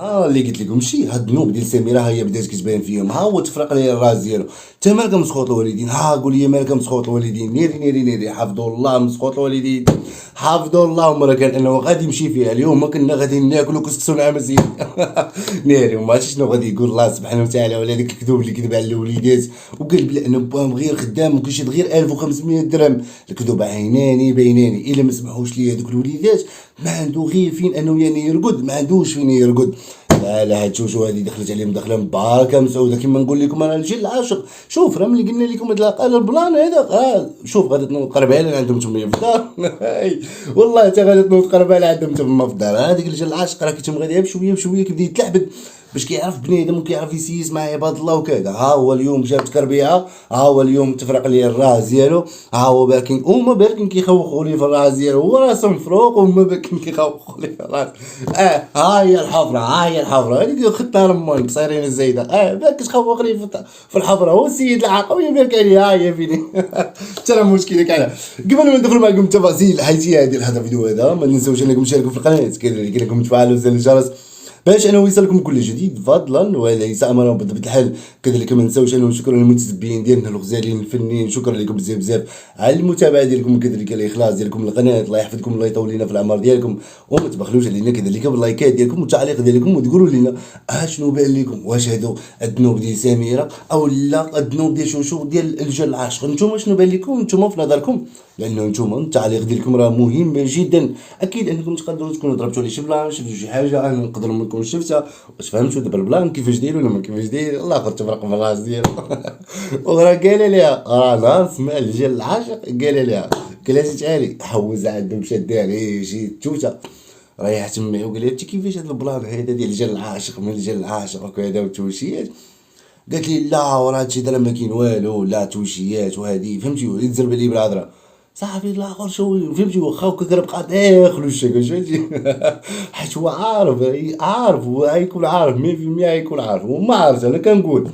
اللي قلت لكم شي هاد الذنوب ديال سميرة ها هي بدات كتبان فيهم، ها هو تفرق ليا الراس ديالو. انت مالك مسخوط الوالدين؟ ها قول لي مالك مسخوط الوالدين؟ نيري نيري نيري، حفظوا الله مسخوط الوالدين، حفظوا الله. مرة كان انه غادي يمشي فيها اليوم، ما كنا غادي ناكلو كسكسو مع مزيان. ناري وما عرفتش شنو غادي يقول الله سبحانه وتعالى، ولا داك الكذوب اللي كذب على الوليدات وقال بلا انه باهم غير خدام وكيشد غير 1500 درهم. الكذوب عيناني بيناني، الا ما سمحوش لي هذوك الوليدات ما عنده غير فين انه يعني يرقد، ما عندوش فين يرقد. لا لا، هاد شوشو هادي دخلت عليهم دخله مباركه مسعوده كيما نقول لكم انا الجيل العاشق. شوف راه ملي قلنا لكم هاد البلان هذا، شوف غادي تنوض قربها لنا عندهم تما في الدار. والله حتى غادي تنوض قربها لنا عندهم تما في الدار. هذيك الجيل العاشق راه كيتم غادي بشويه بشويه كيبدا يتلعبد باش كيعرف بنادم وكيعرف يسيس مع عباد الله وكذا. ها هو اليوم جاب تكربيعه، ها هو اليوم تفرق لي الراس ديالو، ها هو باكين هما باكين كيخوخوا لي في الراس ديالو، هو راسه مفروق وهما باكين كيخوخوا لي في الراس. ها هي الحفره، ها هي الحفره هذيك خدتها لمي بصيرين الزايده. باك تخوخ لي في الحفره، هو السيد العاقل ويا بالك عليا. ها هي فيني. ترى مشكلك على قبل ما ندخل معكم التفاصيل حياتيه هذه هذا الفيديو هذا، ما تنساوش انكم تشاركوا في القناه، كاين لكم تفعلوا زر الجرس باش انه يوصلكم كل جديد فضلا وليس امرا بطبيعه الحال. كذلك ما نساوش انه شكرا للمتتبعين ديالنا الغزالين الفنيين، شكرا لكم بزاف بزاف على المتابعه ديالكم، كذلك الاخلاص ديالكم للقناه. الله يحفظكم، الله يطول لنا في العمر ديالكم، وما تبخلوش علينا كذلك باللايكات ديالكم والتعليق ديالكم، وتقولوا لنا شنو بان لكم، واش هادو الذنوب ديال سميره او لا الذنوب ديال شوشو ديال الرجال العاشق؟ نتوما شنو بان لكم نتوما في نظركم؟ لانه نتوما التعليق ديالكم راه مهم جدا. اكيد انكم تقدروا تكونوا ضربتوا على شي بلان، شفتوا شي حاجه انا نقدر ما نكونش شفتها، واش فهمتوا دابا البلان كيفاش داير ولا ما كيفاش داير؟ الاخر تفرق في الراس ديالو. وراه قال ليها نهار سمع الرجال العاشق قال ليها قالت تعالي حوز عندهم شاد عليه شي توته رايح تما، وقال لها انت كيفاش هذا البلان هذا ديال الرجال العاشق من الرجال العاشق وكذا وتوشيات؟ قالت لي لا وراه هادشي راه ما كاين والو، لا توشيات وهادي فهمتي، وليت تزرب لي بالهضره. صافي الاخر شو فهمتي، واخا كان بقى داخل وشك فهمتي. حيت هو عارف هو غيكون عارف 100% غيكون عارف، وما عارف انا كنقول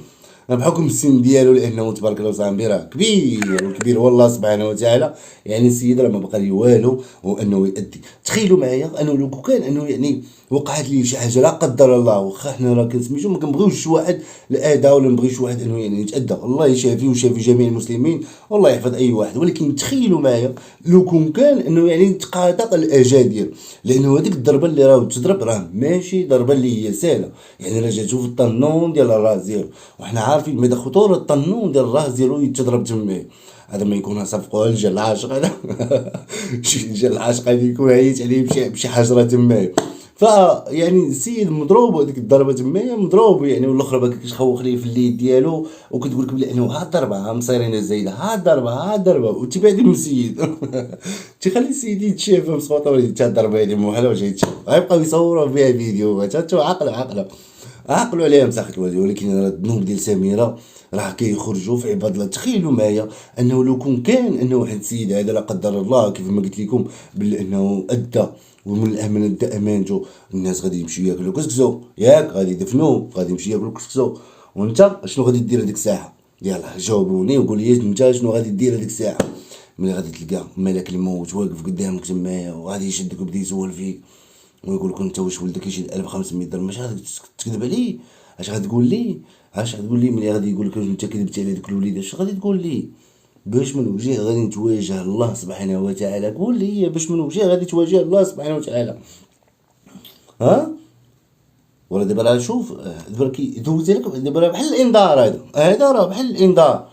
بحكم السن ديالو، لانه تبارك الله صاحبي راه كبير وكبير والله سبحانه وتعالى. يعني السيد راه ما بقى لي والو وانه يأدي. تخيلوا معايا انه لو كان انه يعني وقعت لي شي حاجه لا قدر الله، واخا حنا راه كنسميتو ما كنبغيوش شي واحد الاذى ولا نبغي شي واحد انه يعني يتاذى، الله يشافي ويشافي جميع المسلمين والله يحفظ اي واحد. ولكن تخيلوا معايا لو كان انه يعني تقاطع الاجال ديالو، لانه هذيك الضربه اللي راه تضرب راه ماشي ضربه اللي هي سهله، يعني راه جاتو في الطنون ديال الراس ديالو، وحنا عارفين مدى خطوره الطنون ديال الراس ديالو يتضرب تماه. هذا ما يكون صفقوها الرجال العاشق هذا. شي رجال العاشق غادي يكون عيط عليه بشي حجره تماه. يعني السيد مضروب، هذيك الضربه تمايا مضروب يعني، والاخرى باك كتخوخ ليه في اليد ديالو وكتقول لك بلي انه ها الضربه ها مصيرين الزايده، ها الضربه ها الضربه، وتبعدي من السيد. تخلي السيد يتشافى مسخوطه وليد حتى الضربه هذه موحله واش يتشاف، غيبقاو يصوروا فيها فيديو حتى عقلوا عليها مساخة الوالدين. ولكن راه الذنوب ديال سميره راه كيخرجوا في عباد الله. تخيلوا معايا انه لو كان انه واحد السيد هذا لا قدر الله كيف ما قلت لكم بانه ادى ومن الامانه دا امانته، الناس غادي يمشيو ياكلوا كسكسو ياك، غادي يدفنوه، غادي يمشيو ياكلوا كسكسو. وانت شنو غادي دير هذيك الساعه؟ يلاه جاوبوني وقول لي انت شنو غادي دير هذيك الساعه ملي غادي تلقى ملك الموت واقف قدامك تمايا وغادي يشدك ويبدا يسول فيك ويقول لك انت واش ولدك يشد 1500 درهم؟ اش غادي تكذب عليه؟ اش غتقول لي؟ اش غتقول لي ملي غادي يقول لك انت كذبتي على دوك الوليدات؟ اش غادي تقول لي؟ باش من وجه غادي نتواجه الله سبحانه وتعالى؟ قول لي باش من وجه غادي تواجه الله سبحانه وتعالى؟ ها ولا دابا راه شوف دابا دوزت لك دابا راه بحال الانذار، هذا راه بحال الانذار،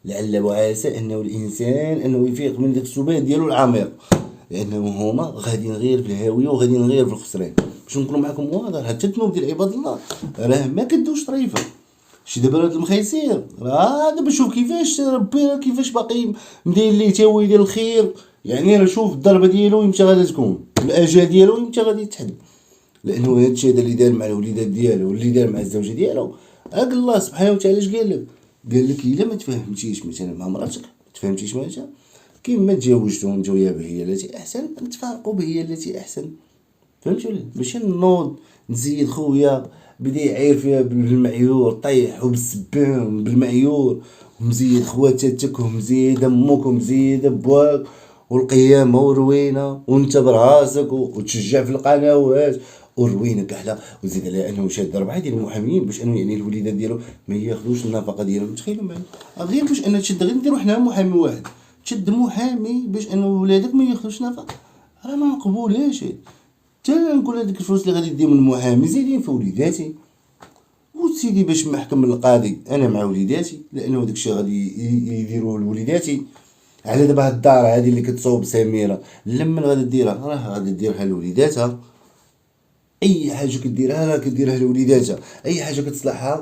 لعل وعسى انه الانسان انه يفيق من داك السبات ديالو العميق، لانه هما غاديين غير في الهاويه وغاديين غير في الخسران. باش نكون معكم واضح، حتى الذنوب ديال عباد الله راه ما كدوش طريفه. شي دابا هاد المخيسير راه دابا شوف كيفاش ربي راه كيفاش باقي مداير ليه تا هو يدير الخير. يعني راه شوف الضربه ديالو يمتى غادي تكون، الاجال ديالو يمتى غادي يتحد، لانه هادشي هذا اللي دار مع الوليدات ديالو واللي دار مع الزوجه ديالو. هاك الله سبحانه وتعالى اش قال لك؟ قال لك الا ما تفاهمتيش مثلا مع مراتك، ما تفاهمتيش معها كيما ما تزوجتو انت وياها بهي التي احسن، نتفارقوا بهي التي احسن. فهمتي ولا؟ ماشي نوض نزيد خويا بدا يعاير فيها بالمعيور طيح وبالسبان بالمعيور، ومزيد خواتاتك ومزيد امك ومزيد بواك والقيامه وروينه وانت براسك وتشجع في القنوات والروينه كحله، وزيد عليها انه شاد 4 ديال المحاميين باش انه يعني الوليدات ديالو ما ياخذوش النفقه ديالهم. تخيلوا معايا غير باش انا تشد، غير نديرو حنا محامي واحد، تشد محامي باش انه ولادك ما ياخذوش نفقه، راه ما مقبولهاش. حتى نقول هذيك الفلوس اللي غادي دير من المحامي زايدين في وليداتي. وسيدي باش نحكم القاضي انا مع وليداتي، لانه داكشي غادي يديروه لوليداتي. على دابا هاد الدار هادي اللي كتصوب سميره، لمن غادي ديرها؟ راه غادي ديرها لوليداتها. اي حاجه كديرها راه كديرها لوليداتها، اي حاجه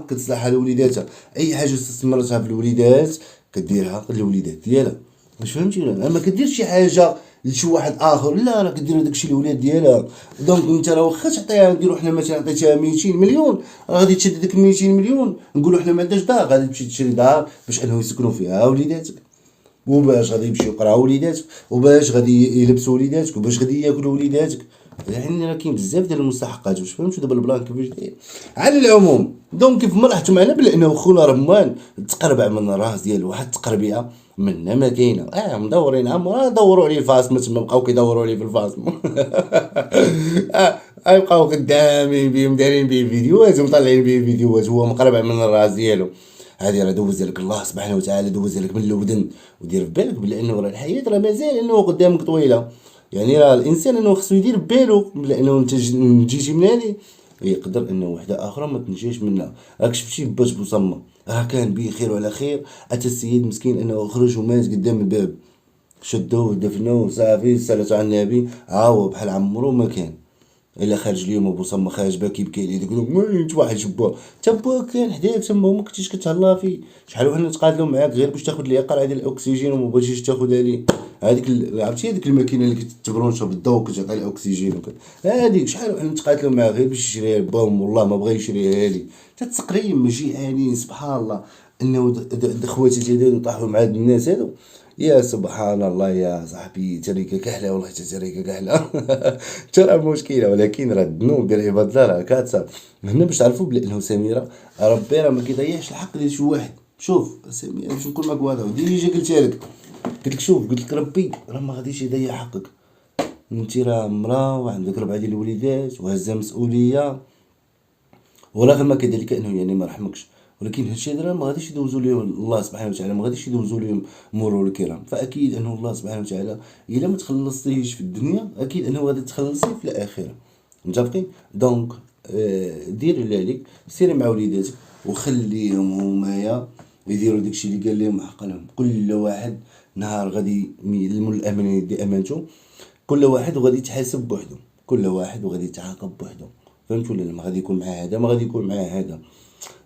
كتصلحها لوليداتها، اي حاجه استثمرتها في الوليدات كديرها للوليدات ديالها. واش فهمتي؟ ولا ما كديرش شي حاجه لشي واحد اخر، لا راه كدير داكشي للولاد ديالها. دونك انت راه واخا تعطيها، نديرو حنا مثلا عطيتها 200 مليون، راه غادي تشد ديك 200 مليون، نقولو حنا ما عندناش دار، غادي تمشي تشري دار باش انه يسكنوا فيها وليداتك، وباش غادي يمشيو يقراو وليداتك، وباش غادي يلبسوا وليداتك، وباش غادي ياكلوا وليداتك. يعني راه كاين بزاف ديال المستحقات. واش فهمتوا دابا البلان كيفاش داير؟ على العموم دونك كيف ما لاحظتوا معنا بلا انه خونا رمان تقربع من الراس ديال واحد التقربيعه منا ما كاينه. مدورين عمرها دوروا عليه الفاصمه تما، بقاو كيدوروا عليه في الفاصمه. بقاو خدامين بهم، دايرين به فيديوهات ومطلعين به فيديوهات، هو مقربع من الراس ديالو. هادي راه دوز لك الله سبحانه وتعالى، دوز لك من الودن. ودير في بالك بلا انه راه الحياه راه مازال انه قدامك طويله. يعني راه الانسان انه خصو يدير بالو بلا انه انت نجيتي من هادي يقدر انه وحده اخرى ما تنجيش منها. راك شفتي باش بوصمه راه كان بخير وعلى خير، اتى السيد مسكين انه خرج ومات قدام الباب، شدوه ودفنوه صافي سالته على النبي، هو بحال عمرو ما كان. الا خارج اليوم ابو صما خارج باكي يبكي عليه، يقول وين واحد جبا تبا كان حداك تما وما كنتيش كتهلا فيه. شحال وحنا نتقاتلوا معاك غير باش تاخذ لي قرعه ديال الاكسجين وما بغيتيش تاخذها لي. هذيك عرفتي هذيك الماكينه اللي كتبرونشا بالضوء كتعطي الاكسجين هذيك شحال وحنا نتقاتلوا معاك غير باش يشريها بام، والله ما بغا يشريها لي. تتقريم ماشي عانين سبحان الله انه خواتي تيديروا طاحوا مع هاد الناس هادو. يا سبحان الله يا صاحبي، تريكه كحله والله، تريكه كحله. ترى مشكله، ولكن راه الذنوب ديال عباد الله راه كارثه. هنا باش تعرفوا بلي انه سميره ربي راه ما كيضيعش الحق ديال شي واحد. شوف سميره باش نكون معك واضح، ديجا قلتها لك، قلت لك شوف، قلت لك ربي راه ما غاديش يضيع حقك. انت راه مرا وعندك 4 ديال الوليدات وهزه مسؤوليه، ورغم ما كذلك انه يعني ما رحمكش، ولكن هادشي راه ما غاديش يدوزو ليه الله سبحانه وتعالى، ما غاديش يدوزو ليهم مرور الكرام. فاكيد انه الله سبحانه وتعالى الا ما تخلصتيش في الدنيا اكيد انه غادي تخلصي في الاخره. متفقين؟ دونك دير اللي عليك، سيري مع وليداتك وخليهم همايا يديروا داكشي اللي قال لهم حق لهم. كل واحد نهار غادي الامانه يدي امانته، كل واحد وغادي يتحاسب بوحدو، كل واحد وغادي يتعاقب بوحدو. فهمت ولا لا؟ ما غادي يكون مع هذا، ما غادي يكون مع هذا.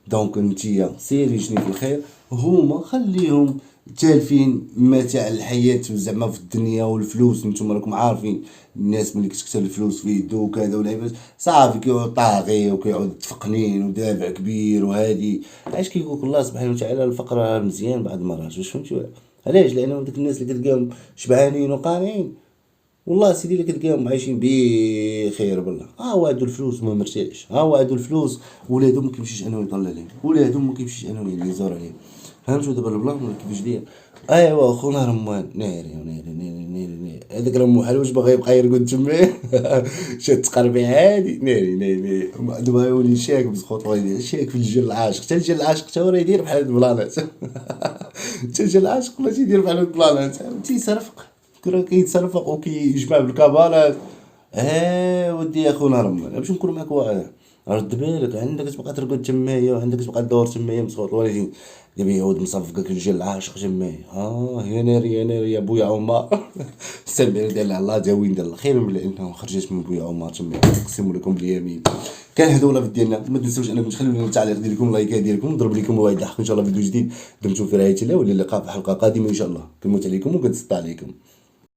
دونك نتيا سيري جني في الخير، هما خليهم تالفين متاع الحياة زعما في الدنيا والفلوس. نتوما راكم عارفين الناس ملي كتكثر الفلوس في يدو وكذا ولعبات صافي كيعود طاغي وكيعود تفقنين ودافع كبير. وهادي علاش كيقولك الله سبحانه وتعالى الفقر راه مزيان بعض المرات. واش فهمتي؟ علاش؟ لانه ديك الناس اللي كتلقاهم شبعانين وقانعين والله سيدي اللي كتلقاهم عايشين بخير بالله. هو عندو الفلوس ما مرتاحش، هو عندو الفلوس ولادو ما كيمشيش انه يطلع عليهم، ولادو ما كيمشيش انه يعني يزور عليهم. فهمتوا دابا البلان ولا كيفاش داير؟ ايوا خونا رمان ناري ناري ناري ناري ناري، هذاك راه محال واش باغي يبقى يرقد تما. شاد تقربي عادي ناري ناري ناري. دابا يولي شاك بزخوط ويدير شاك في الجل العاشق، حتى الجل العاشق حتى هو راه يدير بحال هاد البلانات. حتى الجل العاشق ولا تيدير بحال هاد البلانات، تيصرفق راه كيتصرفق وكيجمع بالكبالات. ودي يا خونا رمان باش نكون معاك واضح، رد بالك عندك تبقى ترقد تمايا وعندك تبقى تدور تمايا مسخوط الوالدين. دابا يعود مصفقك الرجال العاشق تمايا. يا ناري يا ناري يا بويا عمر. السمير ديال الله جاوين ديال الخير من انه خرجت من بويا عمر تمايا، اقسم لكم باليمين. كان هذا هو الفيديو ديالنا، ما تنساوش انكم تخليو لنا التعليق ديالكم، لايكات ديالكم، ضرب لكم واحد الحق ان شاء الله فيديو جديد. دمتم في رعايه الله، والى اللقاء في حلقه قادمه ان شاء الله. كنموت عليكم وكنتسطى عليكم.